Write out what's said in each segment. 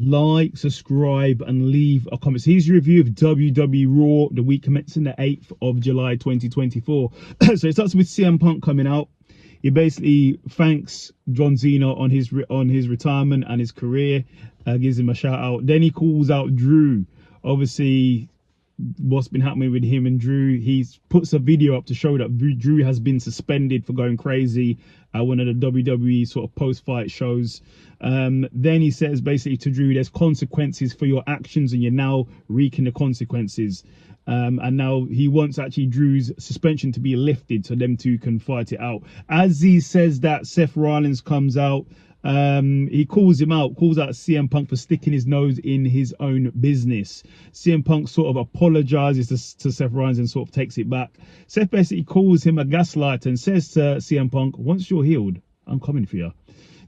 Like, subscribe, and leave a comment. So here's your review of WWE Raw, the week commencing the 8th of July 2024. So it starts with CM Punk coming out. He basically thanks John Cena on his retirement and his career, gives him a shout out. Then he calls out Drew. Obviously, what's been happening with him and Drew. He puts a video up to show that Drew has been suspended for going crazy at one of the WWE sort of post-fight shows. Then he says basically to Drew, there's consequences for your actions and you're now reaping the consequences. And now he wants actually Drew's suspension to be lifted so them two can fight it out. As he says that, Seth Rollins comes out. He calls out CM Punk for sticking his nose in his own business. CM Punk sort of apologizes to Seth Rollins and sort of takes it back. Seth basically calls him a gaslighter and says to CM Punk, once you're healed, I'm coming for you.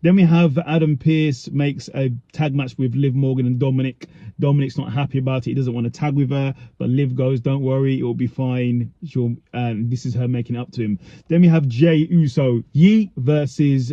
Then we have Adam Pearce makes a tag match with Liv Morgan and Dominic. Dominic's not happy about it. He doesn't want to tag with her, but Liv goes, don't worry, it'll be fine. And this is her making up to him. Then we have Jey Uso, Yee versus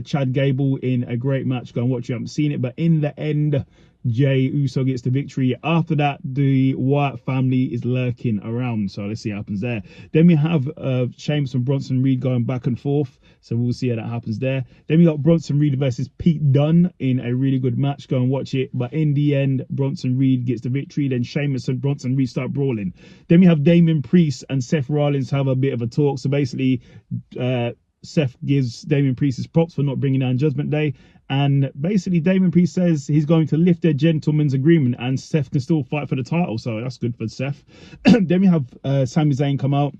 Chad Gable in a great match. Go and watch it. You haven't seen it, but in the end, Jey Uso gets the victory. After that, the Wyatt family is lurking around, so let's see what happens there. Then we have Sheamus and Bronson Reed going back and forth, so we'll see how that happens there. Then we got Bronson Reed versus Pete Dunne in a really good match. Go and watch it, but in the end, Bronson Reed gets the victory. Then Sheamus and Bronson Reed start brawling. Then we have Damian Priest and Seth Rollins have a bit of a talk. So basically, Seth gives Damian Priest his props for not bringing down Judgment Day. And basically, Damian Priest says he's going to lift their gentleman's agreement and Seth can still fight for the title. So that's good for Seth. Then we have Sami Zayn come out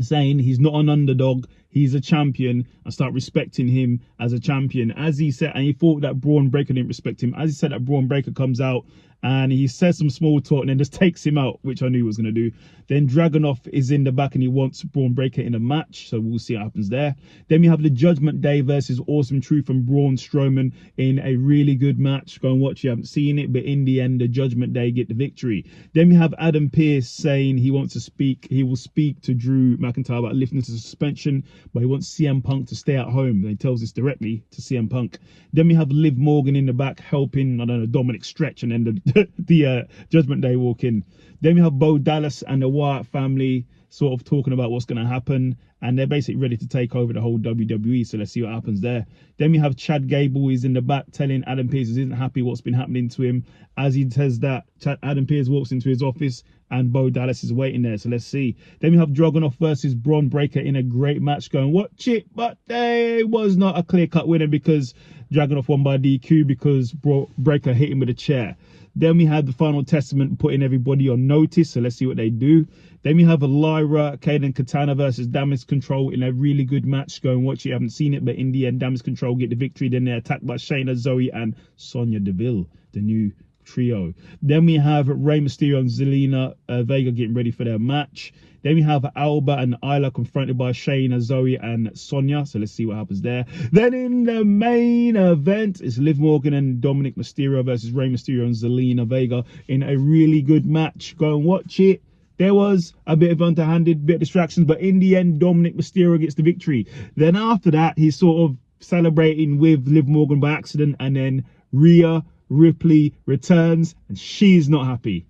saying he's not an underdog. He's a champion, and start respecting him as a champion. As he said, and he thought that Braun Breaker didn't respect him. As he said, that Braun Breaker comes out and he says some small talk and then just takes him out, which I knew he was going to do. Then Dragunov is in the back and he wants Braun Breaker in a match, so we'll see what happens there. Then we have the Judgment Day versus Awesome Truth and Braun Strowman in a really good match. Go and watch. You haven't seen it, but in the end, the Judgment Day get the victory. Then we have Adam Pearce saying he wants to speak. He will speak to Drew McIntyre about lifting the suspension, but he wants CM Punk to stay at home. And he tells this directly to CM Punk. Then we have Liv Morgan in the back helping, I don't know, Dominic stretch, and then the Judgment Day walk in. Then we have Bo Dallas and the Wyatt family sort of talking about what's going to happen, and they're basically ready to take over the whole WWE, so let's see what happens there. Then we have Chad Gable is in the back telling Adam Pearce he isn't happy what's been happening to him. As he says that, Adam Pearce walks into his office and Bo Dallas is waiting there, so let's see. Then we have Dragunov versus Braun Breaker in a great match. Going watch it, but there was not a clear-cut winner because Dragunov won by DQ because Breaker hit him with a chair. Then we had the Final Testament putting everybody on notice, so let's see what they do. Then we have a Lyra, Kaden Katana versus Damage Control in a really good match. Go and watch it. You haven't seen it, but in the end, Damage Control get the victory. Then they're attacked by Shayna, Zoe, and Sonya Deville, the new trio. Then we have Rey Mysterio and Zelina Vega getting ready for their match. Then we have Alba and Isla confronted by Shayna, Zoe, and Sonya. So let's see what happens there. Then in the main event, it's Liv Morgan and Dominic Mysterio versus Rey Mysterio and Zelina Vega in a really good match. Go and watch it. There was a bit of underhanded, bit of distractions, but in the end, Dominic Mysterio gets the victory. Then after that, he's sort of celebrating with Liv Morgan by accident, and then Rhea Ripley returns, and she's not happy.